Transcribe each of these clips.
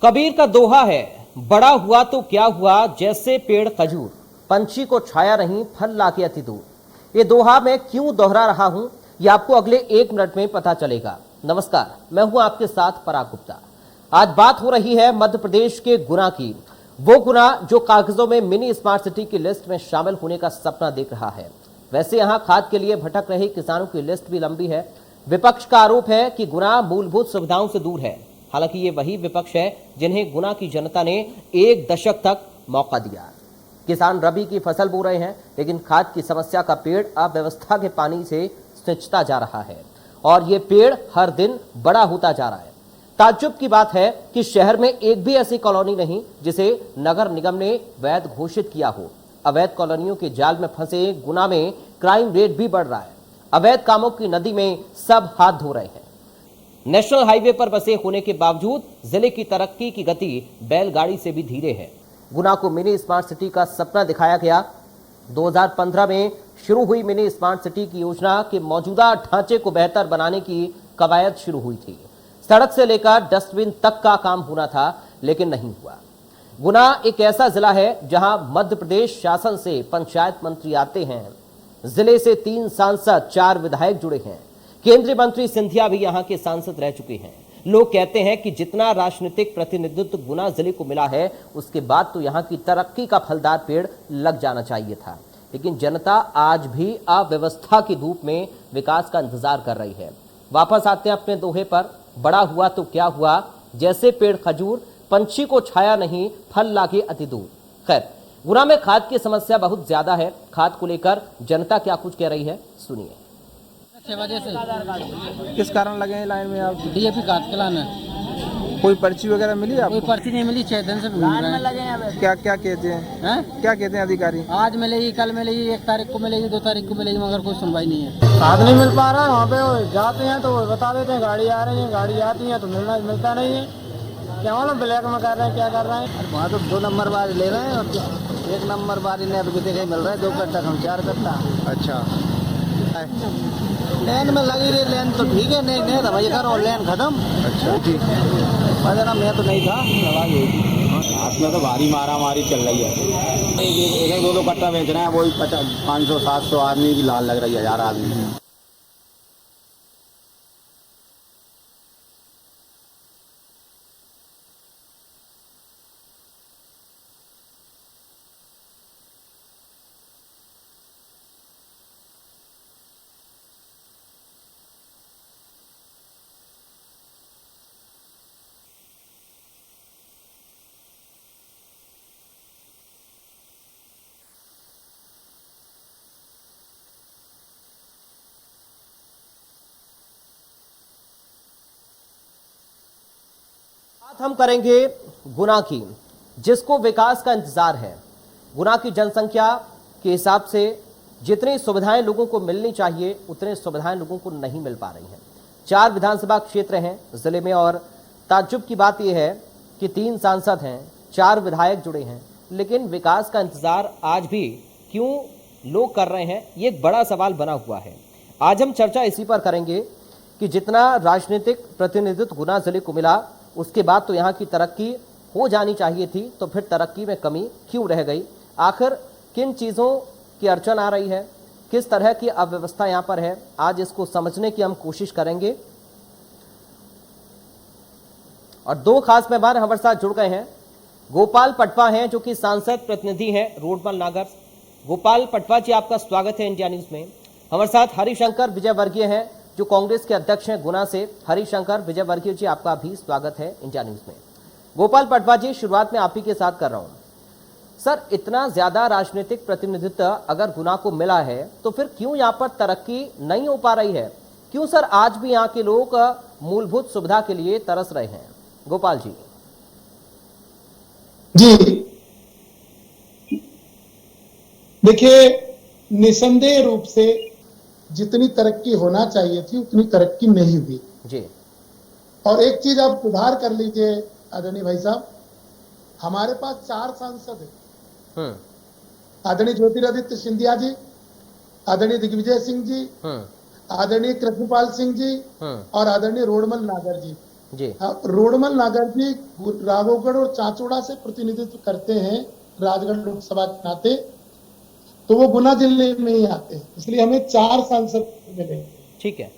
कबीर का दोहा है, बड़ा हुआ तो क्या हुआ, जैसे पेड़ खजूर, पंछी को छाया नहीं, फल लाके अति दूर। ये दोहा मैं क्यों दोहरा रहा हूं, ये आपको अगले 1 मिनट में पता चलेगा। नमस्कार, मैं हूं आपके साथ पराग गुप्ता। आज बात हो रही है मध्य प्रदेश के गुना की। वो गुना जो कागजों में मिनी स्मार्ट सिटी की लिस्ट में शामिल होने का सपना देख रहा है। वैसे यहां खाद के लिए भटक रहे किसानों की लिस्ट भी लंबी है। विपक्ष का आरोप है कि गुना मूलभूत सुविधाओं से दूर है। हालांकि ये वही विपक्ष है जिन्हें गुना की जनता ने 1 दशक तक मौका दिया। किसान रबी की फसल बो रहे हैं, लेकिन खाद की समस्या का पेड़ अव्यवस्था के पानी से सिंचता जा रहा है और ये पेड़ हर दिन बड़ा होता जा रहा है। ताज्जुब की बात है कि शहर में एक भी ऐसी कॉलोनी नहीं जिसे नगर निगम ने वैध घोषित किया हो। अवैध कॉलोनियों के जाल में फंसे गुना में क्राइम रेट भी बढ़ रहा है। अवैध कामों की नदी में सब हाथ धो रहे हैं। नेशनल हाईवे पर बसे होने के बावजूद जिले की तरक्की की गति बैलगाड़ी से भी धीरे है। गुना को मिनी स्मार्ट सिटी का सपना दिखाया गया। 2015 में शुरू हुई मिनी स्मार्ट सिटी की योजना के मौजूदा ढांचे को बेहतर बनाने की कवायद शुरू हुई थी। सड़क से लेकर डस्टबिन तक का काम होना था, लेकिन नहीं हुआ। गुना एक ऐसा जिला है जहां मध्य प्रदेश शासन से पंचायत मंत्री आते हैं। जिले से 3 सांसद, 4 विधायक जुड़े हैं। केंद्रीय मंत्री सिंधिया भी यहां के सांसद रह चुके हैं। लोग कहते हैं कि जितना राजनीतिक प्रतिनिधित्व गुना जिले को मिला है, उसके बाद तो यहां की तरक्की का फलदार पेड़ लग जाना चाहिए था। लेकिन जनता आज भी अव्यवस्था की धूप में विकास का इंतजार कर रही है। वापस आते हैं अपने दोहे पर, बड़ा हुआ तो क्या हुआ, जैसे पेड़ खजूर, पंछी को छाया नहीं, फल लागे अति दूर। खैर, गुना में खाद की समस्या बहुत ज्यादा है। खाद को लेकर जनता क्या कुछ कह रही है, सुनिए। 6 बजे से। किस कारण लगे हैं लाइन में आप? डीएपी खाद के लाने। कोई पर्ची वगैरह मिली आपको? कोई पर्ची नहीं मिली, 6 दिन से घूम रहे हैं। क्या क्या कहते हैं? क्या कहते हैं अधिकारी? आज मिलेगी, कल मिलेगी, 1 तारीख को मिलेगी, 2 तारीख को मिलेगी, मगर कोई सुनवाई नहीं है। खाद नहीं मिल पा रहा है। वहाँ पे वो जाते हैं तो वो बता देते हैं गाड़ी आ रही है, गाड़ी आती है तो मिलता नहीं है। क्या मालूम ब्लैक में कर रहे हैं, क्या कर रहे हैं। वहाँ तो 2 नंबर बारी ले रहे हैं और 1 नंबर बारी ने अभी देखे मिल रहा है 2 कट्टा, हम 4 कट्टा। अच्छा, लेन में लगी रही, लेन तो ठीक है, नहीं था भाई कर और लेन खत्म। अच्छा ठीक है। मैं तो नहीं था, हाथ में तो भारी मारा मारी चल रही है। एक 2 कट्टा बेच रहे हैं, वही 500-700 आदमी की लाल लग रही है, 1000 आदमी। बात हम करेंगे गुना की, जिसको विकास का इंतजार है। गुना की जनसंख्या के हिसाब से जितनी सुविधाएं लोगों को मिलनी चाहिए, उतनी सुविधाएं लोगों को नहीं मिल पा रही हैं। 4 विधानसभा क्षेत्र हैं जिले में और ताज्जुब की बात यह है कि 3 सांसद हैं, 4 विधायक जुड़े हैं, लेकिन विकास का इंतजार आज भी क्यों लोग कर रहे हैं, ये एक बड़ा सवाल बना हुआ है। आज हम चर्चा इसी पर करेंगे कि जितना राजनीतिक प्रतिनिधित्व गुना जिले को मिला, उसके बाद तो यहाँ की तरक्की हो जानी चाहिए थी, तो फिर तरक्की में कमी क्यों रह गई? आखिर किन चीज़ों की अड़चन आ रही है, किस तरह की अव्यवस्था यहाँ पर है, आज इसको समझने की हम कोशिश करेंगे। और 2 खास मेहमान हमारे साथ जुड़ गए हैं। गोपाल पटवा हैं जो कि सांसद प्रतिनिधि हैं रोडमल नागर। गोपाल पटवा जी, आपका स्वागत है इंडिया न्यूज में। हमारे साथ हरिशंकर विजयवर्गीय हैं जो कांग्रेस के अध्यक्ष हैं गुना से। हरिशंकर विजयवर्गीय जी, आपका भी स्वागत है इंडिया न्यूज में। गोपाल पटवा जी, शुरुआत में आप ही के साथ कर रहा हूं। सर, इतना ज्यादा राजनीतिक प्रतिनिधित्व अगर गुना को मिला है, तो फिर क्यों यहाँ पर तरक्की नहीं हो पा रही है? क्यों सर आज भी यहाँ के लोग मूलभूत सुविधा के लिए तरस रहे हैं? गोपाल जी। देखिए, निसंदेह रूप से जितनी तरक्की होना चाहिए थी उतनी तरक्की नहीं हुई जी। और एक चीज आप सुधार कर लीजिए आदरणीय भाई साहब, हमारे पास 4 सांसद हैं। आदरणीय ज्योतिरादित्य सिंधिया जी, आदरणीय दिग्विजय सिंह जी, आदरणीय कृष्णपाल सिंह जी और आदरणीय रोडमल नागर जी। जी। रोडमल नागर जी राघवगढ़ और चाचौड़ा से प्रतिनिधित्व करते हैं राजगढ़ लोकसभा के नाते, तो वो गुना जिले में ही आते हैं, इसलिए हमें 4 सांसद मिले। ठीक है।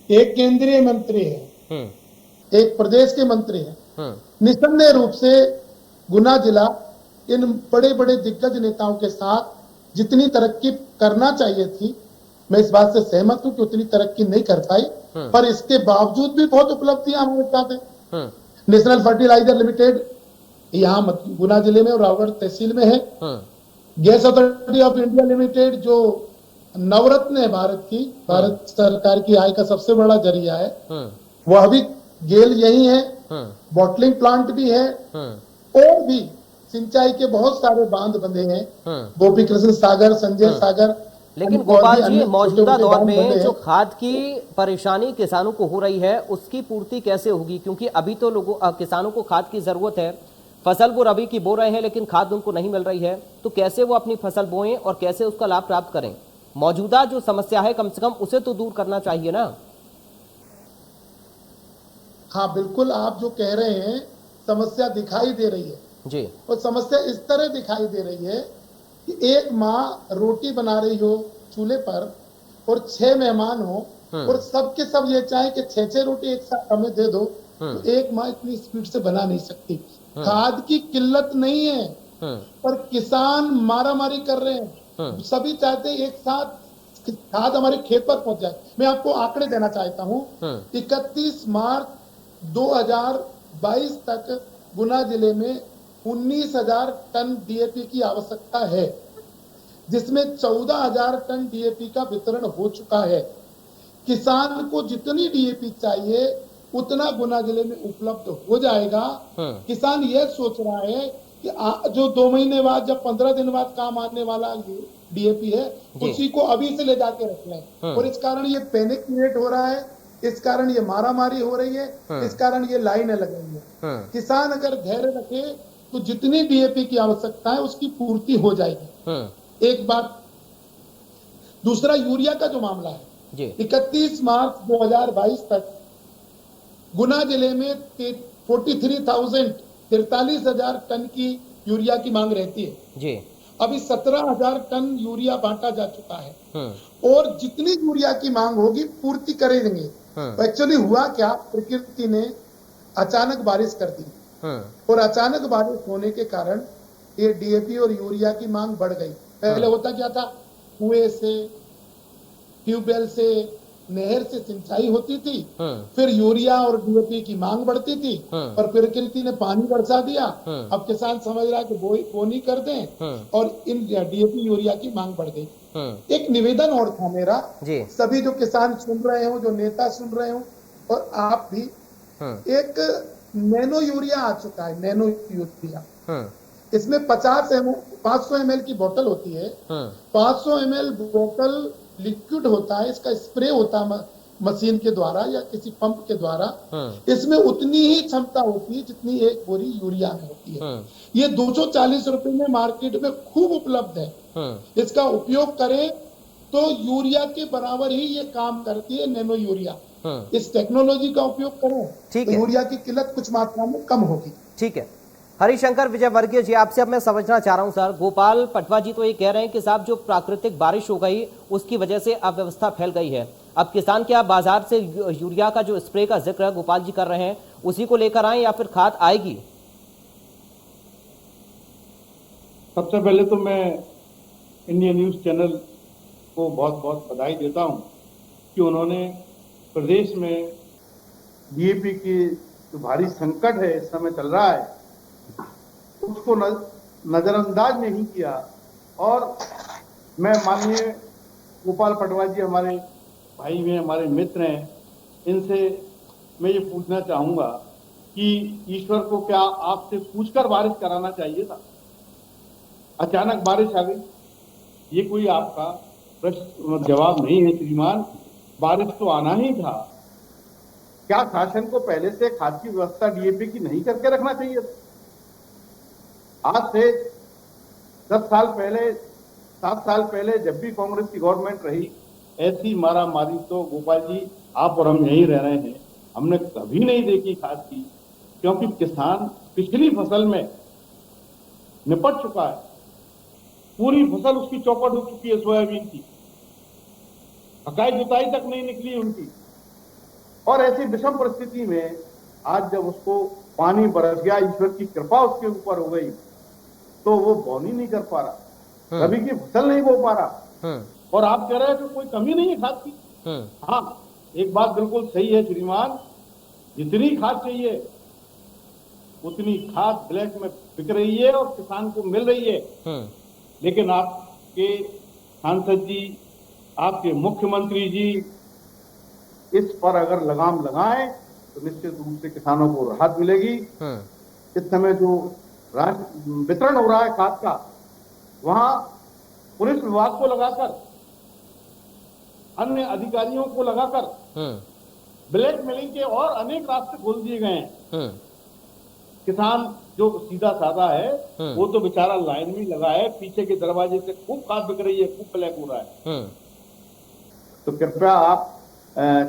एक केंद्रीय मंत्री है, एक प्रदेश के मंत्री है। निसंदेह रूप से गुना जिला इन बड़े बड़े दिग्गज नेताओं के साथ जितनी तरक्की करना चाहिए थी, मैं इस बात से सहमत हूं कि उतनी तरक्की नहीं कर पाई, पर इसके बावजूद भी बहुत उपलब्धियां हमारे साथ है। नेशनल फर्टिलाइजर लिमिटेड यहाँ गुना जिले में और रावगढ़ तहसील में है। Gas authority of India limited जो नवरत्न है भारत सरकार की आय का सबसे बड़ा जरिया है, वह भी गेल यही है। बॉटलिंग प्लांट भी है और भी सिंचाई के बहुत सारे बांध बंधे हैं, गोपी कृष्ण सागर, संजय सागर। लेकिन गोपाल जी, मौजूदा दौर में जो खाद की परेशानी किसानों को हो रही है, उसकी पूर्ति कैसे होगी? क्योंकि अभी तो किसानों को खाद की जरूरत है, फसल वो रबी की बो रहे हैं लेकिन खाद उनको नहीं मिल रही है, तो कैसे वो अपनी फसल बोएं और कैसे उसका लाभ प्राप्त करें? मौजूदा जो समस्या है कम से कम उसे तो दूर करना चाहिए ना। हाँ बिल्कुल, आप जो कह रहे हैं समस्या दिखाई दे रही है जी, और समस्या इस तरह दिखाई दे रही है कि एक माँ रोटी बना रही हो चूल्हे पर और 6 मेहमान हो और सबके सब ये चाहे कि 6-6 रोटी एक साथ हमें दे दो, तो एक माँ इतनी स्पीड से बना नहीं सकती। खाद की किल्लत नहीं है, पर किसान मारामारी कर रहे हैं। सभी चाहते हैं एक साथ खाद हमारे खेत पर पहुंच जाए। मैं आपको आंकड़े देना चाहता हूं। 31 मार्च 2022 तक गुना जिले में 19,000 टन डीएपी की आवश्यकता है, जिसमें 14,000 टन डीएपी का वितरण हो चुका है। किसान को जितनी डीएपी चाहिए उतना गुना जिले में उपलब्ध हो जाएगा। किसान यह सोच रहा है कि जो 2 महीने बाद, जब 15 दिन बाद काम आने वाला डीएपी है, उसी को अभी से ले जाके रख लें। और इस कारण ये पैनिक क्रिएट हो रहा है, इस कारण ये मारामारी हो रही है, इस कारण ये लाइनें लग रही है। किसान अगर धैर्य रखे तो जितनी डीएपी की आवश्यकता है उसकी पूर्ति हो जाएगी। एक बात। दूसरा, यूरिया का जो मामला है, 31 मार्च 2022 तक गुना जिले में 43,000 टन की यूरिया की मांग रहती है जी। अभी 17,000 टन यूरिया बांटा जा चुका है और जितनी यूरिया की मांग होगी पूर्ति करेंगे। एक्चुअली हुआ क्या, प्रकृति ने अचानक बारिश कर दी और अचानक बारिश होने के कारण ये डीएपी और यूरिया की मांग बढ़ गई। पहले होता क्या था, कुएं से, ट्यूबवेल से, नहर से सिंचाई होती थी, फिर यूरिया और डीएपी की मांग बढ़ती थी, पर प्रकृति ने पानी बरसा दिया। अब किसान समझ रहा है कि बोनी कर दें और इन डीएपी यूरिया की मांग बढ़ गई। एक निवेदन और था मेरा, सभी जो किसान सुन रहे हो, जो नेता सुन रहे हो और आप भी, एक नैनो यूरिया आ चुका है। नैनो यूरिया, इसमें 500 ml की बोतल होती है। 500 ml बोतल लिक्विड होता है, इसका स्प्रे होता है मशीन के द्वारा या किसी पंप के द्वारा। इसमें उतनी ही क्षमता होती है जितनी एक बोरी यूरिया में होती है। ये 240 रुपए में मार्केट में खूब उपलब्ध है। इसका उपयोग करें तो यूरिया के बराबर ही ये काम करती है नैनो यूरिया। इस टेक्नोलॉजी का उपयोग करें तो यूरिया की किल्लत कुछ मात्रा में कम होगी। ठीक है। हरिशंकर विजयवर्गीय जी, आपसे अब मैं समझना चाह रहा हूं सर, गोपाल पटवा जी तो ये कह रहे हैं कि साहब जो प्राकृतिक बारिश हो गई उसकी वजह से अव्यवस्था फैल गई है। अब किसान क्या बाजार से यूरिया का जो स्प्रे का जिक्र गोपाल जी कर रहे हैं उसी को लेकर आए या फिर खाद आएगी? सबसे पहले तो मैं इंडियन न्यूज चैनल को बहुत बहुत बधाई देता हूं कि उन्होंने प्रदेश में डीएपी की जो भारी संकट है इस समय चल रहा है उसको नजरअंदाज नहीं किया। और मैं माननीय गोपाल पटवा जी हमारे भाई हैं, हमारे मित्र हैं, इनसे मैं ये पूछना चाहूंगा कि ईश्वर को क्या आपसे पूछकर बारिश कराना चाहिए था? अचानक बारिश आ गई, ये कोई आपका प्रश्न जवाब नहीं है श्रीमान, बारिश तो आना ही था। क्या शासन को पहले से खाद की व्यवस्था डीएपी की नहीं करके रखना चाहिए था? आज से 10 साल पहले, 7 साल पहले जब भी कांग्रेस की गवर्नमेंट रही, ऐसी मारा मारी तो गोपाल जी आप और हम यहीं रह रहे हैं, हमने कभी नहीं देखी खाद की, क्योंकि किसान पिछली फसल में निपट चुका है, पूरी फसल उसकी चौपट हो चुकी है सोयाबीन की, अकाई जुताई तक नहीं निकली उनकी। और ऐसी विषम परिस्थिति में आज जब उसको पानी बरस गया, ईश्वर की कृपा उसके ऊपर हो गई, तो वो बोनी नहीं कर पा रहा, रबी की फसल नहीं बो पा रहा। और आप कह रहे हैं कि कोई कमी नहीं है खाद की। हाँ, एक बात बिल्कुल सही है श्रीमान, जितनी खाद चाहिए उतनी खाद ब्लैक में बिक रही है और किसान को मिल रही है। लेकिन आपके सांसद जी, आपके मुख्यमंत्री जी इस पर अगर लगाम लगाएं तो निश्चित रूप से किसानों को राहत मिलेगी। इस समय जो वितरण हो रहा है खाद का, वहां पुलिस विभाग को लगाकर, अन्य अधिकारियों को लगाकर ब्लैक मेलिंग के और अनेक रास्ते खोल दिए गए हैं। किसान जो सीधा साधा है वो तो बेचारा लाइन में लगा है, पीछे के दरवाजे से खूब खाद बिक रही है, खूब ब्लैक हो रहा है। तो कृपया आप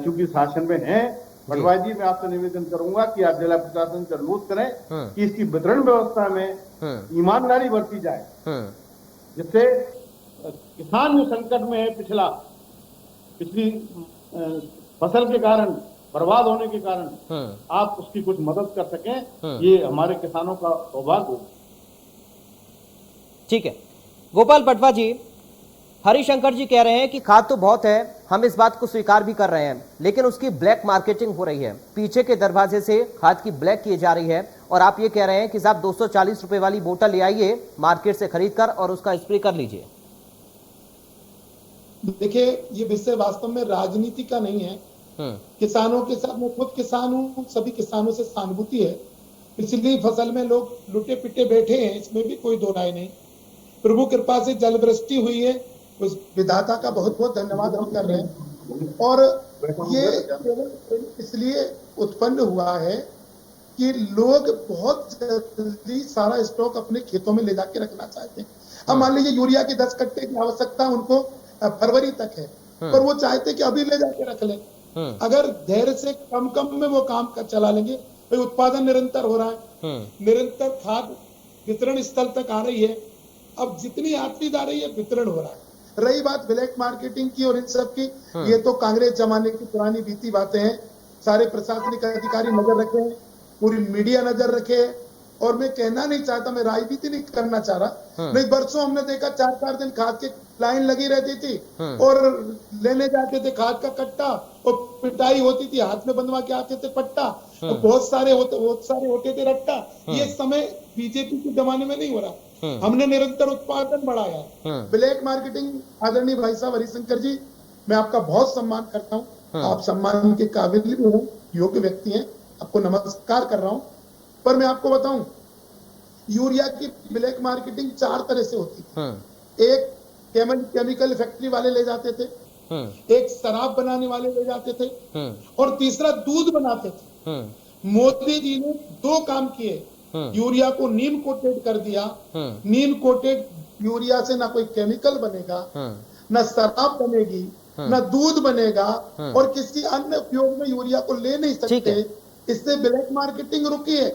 चूंकि शासन में हैं, पटवारी जी, मैं आपसे निवेदन करूंगा कि आप जिला प्रशासन से अनुरोध करें कि इसकी वितरण व्यवस्था में ईमानदारी बरती जाए, जिससे किसान जो संकट में है पिछली फसल के कारण, बर्बाद होने के कारण, आप उसकी कुछ मदद कर सकें, ये हमारे किसानों का सौभाग्य हो। ठीक है गोपाल पटवा जी, हरिशंकर जी कह रहे हैं कि खाद तो बहुत है, हम इस बात को स्वीकार भी कर रहे हैं, लेकिन उसकी ब्लैक मार्केटिंग हो रही है, पीछे के दरवाजे से खाद की ब्लैक की जा रही है। और आप ये कह रहे हैं कि साहब 240 रुपए वाली बोतल ले आइए मार्केट से खरीद कर और उसका स्प्रे कर लीजिए। देखिए, ये विषय वास्तव में राजनीति का नहीं है। किसानों के साथ, मैं खुद किसान हूँ, सभी किसानों से सहानुभूति है। पिछली फसल में लोग लुटे पिटे बैठे हैं, इसमें भी कोई दो राय नहीं। प्रभु कृपा से जल वृष्टि हुई है, उस विधाता का बहुत बहुत धन्यवाद हम कर रहे हैं। और ये केवल इसलिए उत्पन्न हुआ है कि लोग बहुत जल्दी सारा स्टॉक अपने खेतों में ले जाके रखना चाहते हैं। अब मान लीजिए यूरिया की 10 कट्टे की आवश्यकता उनको फरवरी तक है, पर वो चाहते कि अभी ले जाके रख लें। अगर धैर्य से कम में वो काम चला लेंगे, तो उत्पादन निरंतर हो रहा है, निरंतर खाद वितरण स्थल तक आ रही है। अब जितनी आती जा रही है वितरण हो रहा है। रही बात ब्लैक मार्केटिंग की और इन सब की, ये तो कांग्रेस जमाने की पुरानी बीती बातें हैं। सारे प्रशासनिक अधिकारी नजर रखे, पूरी मीडिया नजर रखे। और मैं कहना नहीं चाहता, मैं राजनीति नहीं करना चाह रहा, नहीं, बरसों हमने देखा 4-4 दिन खाद की लाइन लगी रहती थी और लेने जाते थे खाद का कट्टा और पिटाई होती थी, हाथ में बंधवा के आते थे पट्टा, और बहुत सारे होते थे रट्टा। ये समय बीजेपी के जमाने में नहीं हो रहा, हमने निरंतर उत्पादन बढ़ाया है। ब्लैक मार्केटिंग, आदरणीय भाई साहब हरिशंकर जी, मैं आपका बहुत सम्मान करता हूँ, आप सम्मान के काबिल भी हो, योग्य व्यक्ति हैं, आपको नमस्कार कर रहा हूँ। पर मैं आपको बताऊं, यूरिया की ब्लैक मार्केटिंग 4 तरह से होती है। एक केमिकल फैक्ट्री वाले ले जाते थे, एक शराब बनाने वाले ले जाते थे, और तीसरा दूध बनाते थे। मोदी जी ने 2 काम किए, यूरिया को नीम कोटेड कर दिया। नीम कोटेड यूरिया से ना कोई केमिकल बनेगा, ना शराब बनेगी, ना दूध बनेगा, और किसी अन्य उपयोग में यूरिया को ले नहीं सकते। इससे ब्लैक मार्केटिंग रुकी है।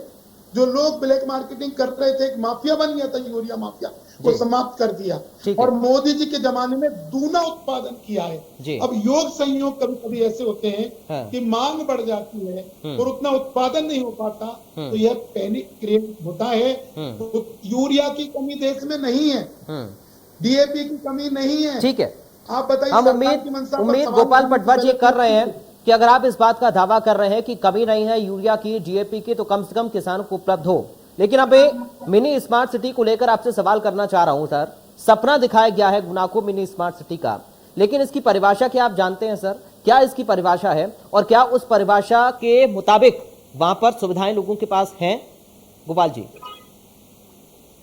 जो लोग ब्लैक मार्केटिंग कर रहे थे, एक माफिया बन गया था, यूरिया माफिया, वो समाप्त कर दिया। और मोदी जी के जमाने में दूना उत्पादन किया है। अब योग संयोग कभी कभी ऐसे होते हैं कि मांग बढ़ जाती है और उतना उत्पादन नहीं हो पाता, तो यह पैनिक क्रिएट होता है। तो यूरिया की कमी देश में नहीं है, डीएपी की कमी नहीं है। ठीक है, आप बताइए। हम उम्मीद गोपाल पटवा जी कर रहे हैं कि अगर आप इस बात का दावा कर रहे हैं कि कमी नहीं है यूरिया की, डीएपी की, तो कम से कम किसानों को उपलब्ध हो। लेकिन अब मिनी स्मार्ट सिटी को लेकर आपसे सवाल करना चाह रहा हूं सर। सपना दिखाया गया है गुना को मिनी स्मार्ट सिटी का, लेकिन इसकी परिभाषा क्या आप जानते हैं सर? क्या इसकी परिभाषा है और क्या उस परिभाषा के मुताबिक वहां पर सुविधाएं लोगों के पास हैं? गोपाल जी।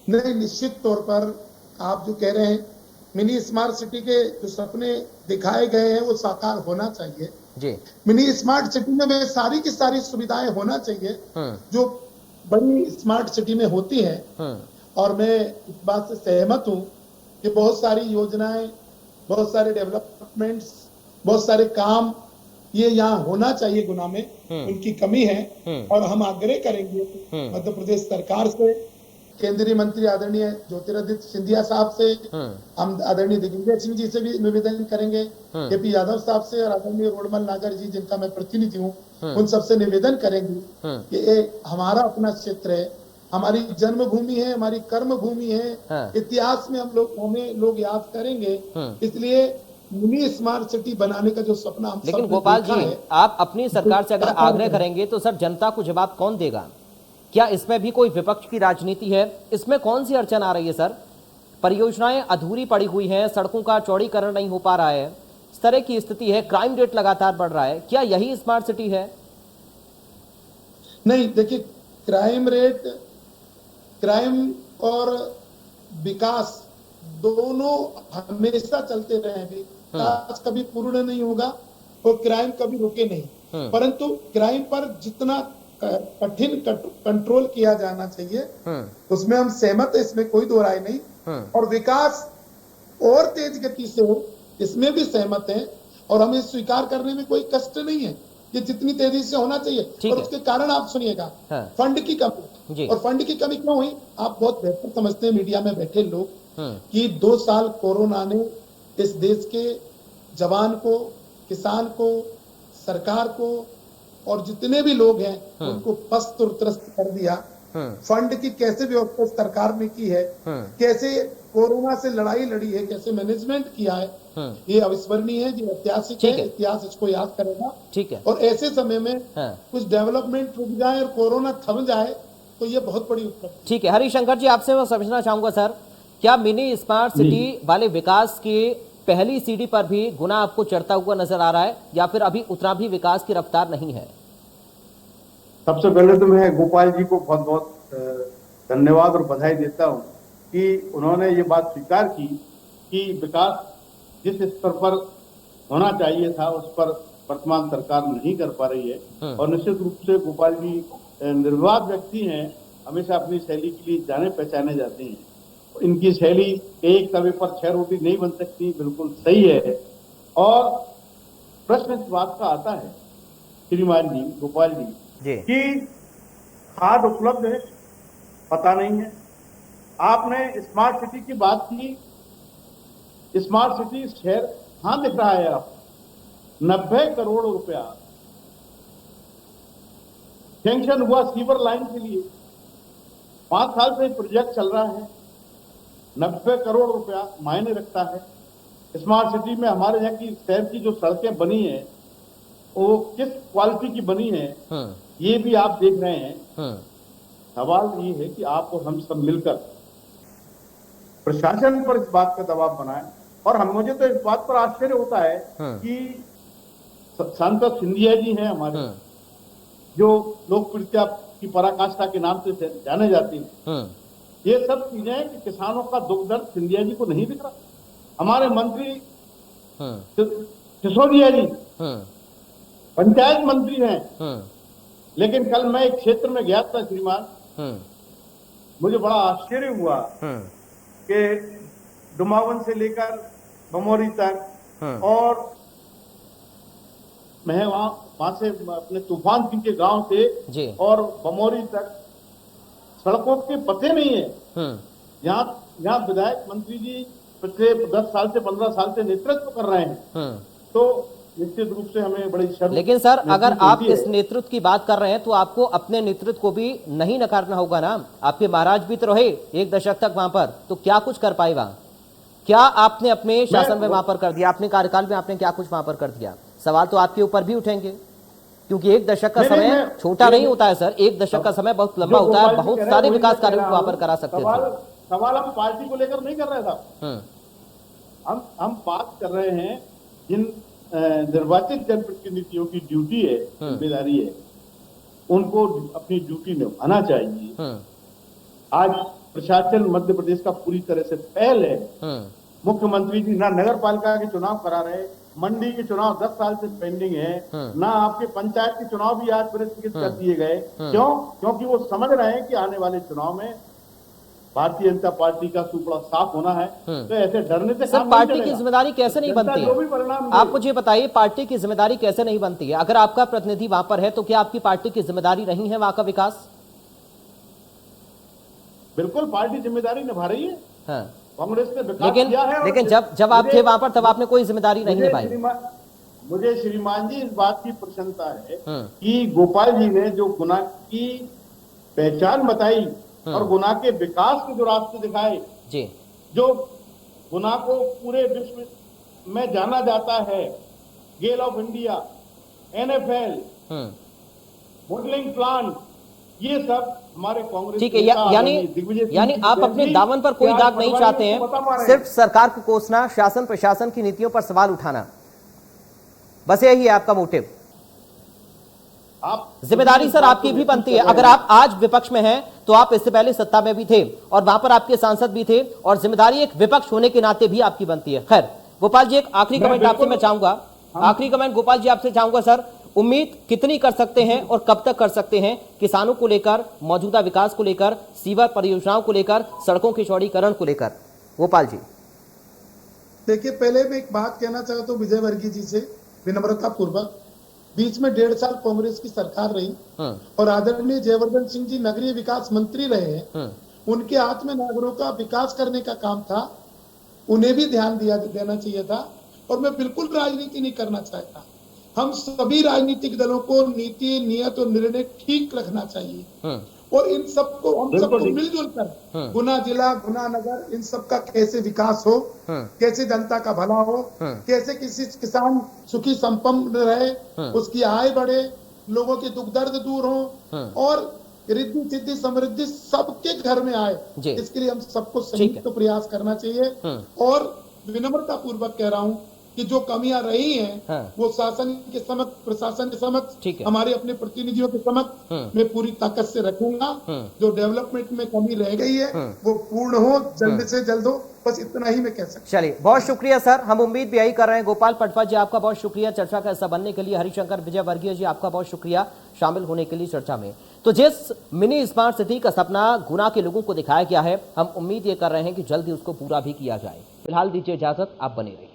नहीं, निश्चित तौर पर आप जो कह रहे हैं, मिनी स्मार्ट सिटी के जो सपने दिखाए गए हैं वो साकार होना चाहिए जी। मिनी स्मार्ट सिटी में वे सारी की सारी सुविधाएं होना चाहिए जो बड़ी स्मार्ट सिटी में होती हैं। और मैं इस बात से सहमत हूं कि बहुत सारी योजनाएं, बहुत सारे डेवलपमेंट्स, बहुत सारे काम ये यहाँ होना चाहिए गुना में, उनकी कमी है। और हम आग्रह करेंगे मध्य प्रदेश सरकार से, केंद्रीय मंत्री आदरणीय ज्योतिरादित्य सिंधिया साहब से, हम आदरणीय दिग्विजय सिंह जी से भी निवेदन करेंगे, केपी यादव साहब से और आदरणीय रोडमल नागर जी जिनका मैं प्रतिनिधि हूँ, उन सबसे निवेदन करेंगे कि ये हमारा अपना क्षेत्र है, हमारी जन्मभूमि है, हमारी कर्म भूमि है, इतिहास में हमें लोग याद करेंगे। इसलिए मिनी स्मार्ट सिटी बनाने का जो सपना हम लेकिन गोपाल जी, आप अपनी सरकार से अगर आग्रह करेंगे तो सर जनता को जवाब कौन देगा? क्या इसमें भी कोई विपक्ष की राजनीति है? इसमें कौन सी अड़चन आ रही है सर? परियोजनाएं अधूरी पड़ी हुई हैं, सड़कों का चौड़ीकरण नहीं हो पा रहा है, इस तरह की स्थिति है, क्राइम रेट लगातार बढ़ रहा है, क्या यही स्मार्ट सिटी है? नहीं, देखिए, क्राइम और विकास दोनों हमेशा चलते रहे हैं। विकास कभी पूर्ण नहीं होगा और क्राइम कभी रुके नहीं, परंतु क्राइम पर जितना कठिन कंट्रोल किया जाना चाहिए उसमें हम सहमत है, इसमें कोई दो राय नहीं। और विकास और तेज गति से हो, इसमें भी सहमत है, और हमें स्वीकार करने में कोई कष्ट नहीं है कि जितनी तेजी से होना चाहिए। और उसके कारण आप सुनिएगा, फंड की कमी। और फंड की कमी क्यों हुई, आप बहुत बेहतर समझते हैं, मीडिया में बैठे लोग, कि 2 साल कोरोना ने इस देश के जवान को, किसान को, सरकार को और जितने भी लोग हैं उनको पस्त और त्रस्त कर दिया। फंड की कैसे व्यवस्था सरकार ने की है, कैसे कोरोना से लड़ाई लड़ी है, कैसे मैनेजमेंट किया है, ये अविस्मरणीय है, ये ऐतिहासिक है, इतिहास इसको याद करेगा। ठीक है। और ऐसे समय में कुछ डेवलपमेंट रुक जाए और कोरोना थम जाए तो ये बहुत बड़ी उपलब्धि। ठीक है, हरिशंकर जी, आपसे मैं समझना चाहूंगा सर, क्या मिनी स्मार्ट सिटी वाले विकास की पहली सीढ़ी पर भी गुना आपको चढ़ता हुआ नजर आ रहा है, या फिर अभी उतना भी विकास की रफ्तार नहीं है? सबसे पहले तो मैं गोपाल जी को बहुत बहुत धन्यवाद और बधाई देता हूं कि उन्होंने ये बात स्वीकार की कि विकास जिस स्तर पर होना चाहिए था उस पर वर्तमान सरकार नहीं कर पा रही है। और निश्चित रूप से गोपाल जी निर्विवाद व्यक्ति हैं, हमेशा अपनी शैली के लिए जाने पहचाने जाते हैं। इनकी शैली एक तवे पर 6 रोटी नहीं बन सकती, बिल्कुल सही है। और प्रश्न इस बात का आता है श्रीमान जी, गोपाल जी, कि खाद उपलब्ध है, पता नहीं है। आपने स्मार्ट सिटी की बात की, स्मार्ट सिटी शहर कहां दिख रहा है आपको? 90 करोड़ रुपया सैंक्शन हुआ सीवर लाइन के लिए, 5 साल से प्रोजेक्ट चल रहा है, 90 करोड़ रुपया मायने रखता है। स्मार्ट सिटी में हमारे यहाँ की शहर की जो सड़कें बनी है वो किस क्वालिटी की बनी है ये भी आप देख रहे हैं। सवाल ये है कि आप और हम सब मिलकर प्रशासन पर इस बात का दबाव बनाएं। और मुझे तो इस बात पर आश्चर्य होता है कि सांसद सिंधिया जी हैं हमारे, जो लोकप्रियता की पराकाष्ठा के नाम से जाने जाती हैं, ये सब चीजें कि किसानों का दुख दर्द सिंधिया जी को नहीं दिख रहा। हमारे मंत्री सिसोदिया जी पंचायत मंत्री हैं, लेकिन कल मैं एक क्षेत्र में गया था श्रीमान, मुझे बड़ा आश्चर्य हुआ कि डुमावन से लेकर बमौरी तक और मैं वहां से अपने तूफान सिंह के गांव से और बमौरी तक सड़कों के पते नहीं है। यहाँ विधायक मंत्री जी पिछले 10 साल से 15 साल से नेतृत्व कर रहे हैं, तो निश्चित रूप से हमें बड़ी शर्म। लेकिन सर, अगर आप इस नेतृत्व की बात कर रहे हैं तो आपको अपने नेतृत्व को भी नहीं नकारना होगा ना। आपके महाराज भी तो रहे 1 दशक तक वहां पर, तो क्या कुछ कर पाएगा? क्या आपने अपने शासन में वहां पर कर दिया? अपने कार्यकाल में आपने क्या कुछ वहां पर कर दिया? सवाल तो आपके ऊपर भी उठेंगे, क्योंकि 1 दशक का समय छोटा नहीं होता है सर। 1 दशक का समय बहुत लंबा होता है, बहुत सारे विकास कार्यों को वहां पर करा सकते थे। सवाल हम पार्टी को लेकर नहीं कर रहे साहब, हम बात कर रहे हैं जिन निर्वाचित जनप्रतिनिधियों की ड्यूटी है, जिम्मेदारी है, उनको अपनी ड्यूटी निभाना चाहिए। आज प्रशासन मध्य प्रदेश का पूरी तरह से फेल है। मुख्यमंत्री जी ना नगर पालिका के चुनाव करा रहे, मंडी के चुनाव 10 साल से पेंडिंग है, ना आपके पंचायत के चुनाव भी आज पुरस्कृत कर दिए गए। क्यों? क्योंकि वो समझ रहे हैं कि आने वाले चुनाव में भारतीय जनता पार्टी का सुपड़ा साफ होना है। तो ऐसे डरने से सर काम नहीं पार्टी की चलेगा। जिम्मेदारी कैसे नहीं जनता बनती जो भी है? परिणाम आप दे। मुझे बताइए पार्टी की जिम्मेदारी कैसे नहीं बनती है? अगर आपका प्रतिनिधि वहां पर है तो क्या आपकी पार्टी की जिम्मेदारी नहीं है वहां का विकास? बिल्कुल पार्टी जिम्मेदारी निभा रही है। हाँ। कांग्रेस ने विकास किया है और लेकिन जब आप थे वहां पर तब आपने कोई जिम्मेदारी नहीं निभाई। मुझे श्रीमान जी इस बात की प्रसन्नता है कि गोपाल जी ने जो गुना की पहचान बताई और गुना के विकास के जो रास्ते दिखाए, जी, जो गुना को पूरे विश्व में जाना जाता है, GAIL of India, NFL, modelling plant, ये सब हमारे कांग्रेस ठीक है। यानी आप अपने दामन पर कोई दाग नहीं चाहते हैं, सिर्फ सरकार को कोसना, शासन प्रशासन की नीतियों पर सवाल उठाना, बस यही है आपका मोटिव। जिम्मेदारी सर आपकी भी बनती है। अगर आप आज विपक्ष में हैं तो आप इससे पहले सत्ता में भी थे और वहां पर आपके सांसद भी थे और जिम्मेदारी एक विपक्ष होने के नाते भी आपकी बनती है। खैर गोपाल जी, एक आखिरी कमेंट आपसे मैं चाहूंगा, आखिरी कमेंट गोपाल जी आपसे चाहूंगा सर, उम्मीद कितनी कर सकते हैं और कब तक कर सकते हैं किसानों को लेकर, मौजूदा विकास को लेकर, सीवर परियोजनाओं को लेकर, सड़कों के चौड़ीकरण को लेकर? गोपाल जी देखिए, पहले मैं एक बात कहना चाहता हूँ विजय वर्गीय जी से विनम्रता पूर्वक। बीच में 1.5 साल कांग्रेस की सरकार रही और आदरणीय जयवर्धन सिंह जी नगरीय विकास मंत्री रहे हैं। उनके हाथ में नगरों का विकास करने का काम था, उन्हें भी ध्यान देना चाहिए था। और मैं बिल्कुल राजनीति नहीं करना चाहता। हम सभी राजनीतिक दलों को नीति, नियत और निर्णय ठीक रखना चाहिए और इन सबको हम सबको मिलजुल कर गुना जिला, गुना नगर, इन सब का कैसे विकास हो, कैसे जनता का भला हो, कैसे किसी किसान सुखी संपन्न रहे, उसकी आय बढ़े, लोगों के दुख दर्द दूर हो और रिद्धि सिद्धि समृद्धि सबके घर में आए, इसके लिए हम सबको संयुक्त प्रयास करना चाहिए। और विनम्रता पूर्वक कह रहा हूँ कि जो कमियां रही हैं वो शासन के समक्ष, प्रशासन के समक्ष, हमारे अपने प्रतिनिधियों के समक्ष मैं पूरी ताकत से रखूंगा। जो डेवलपमेंट में कमी रह गई है वो पूर्ण हो, जल्द से जल्द हो, बस इतना ही मैं कह सकता हूं। चलिए, बहुत शुक्रिया सर, हम उम्मीद भी यही कर रहे हैं। गोपाल पटवा जी आपका बहुत शुक्रिया चर्चा का हिस्सा बनने के लिए। हरिशंकर विजय वर्गीय जी आपका बहुत शुक्रिया शामिल होने के लिए चर्चा में। तो जिस मिनी स्मार्ट सिटी का सपना गुना के लोगों को दिखाया गया है, हम उम्मीद ये कर रहे हैं कि जल्दी उसको पूरा भी किया जाए। फिलहाल दीजिए इजाजत, आप बने रहिए।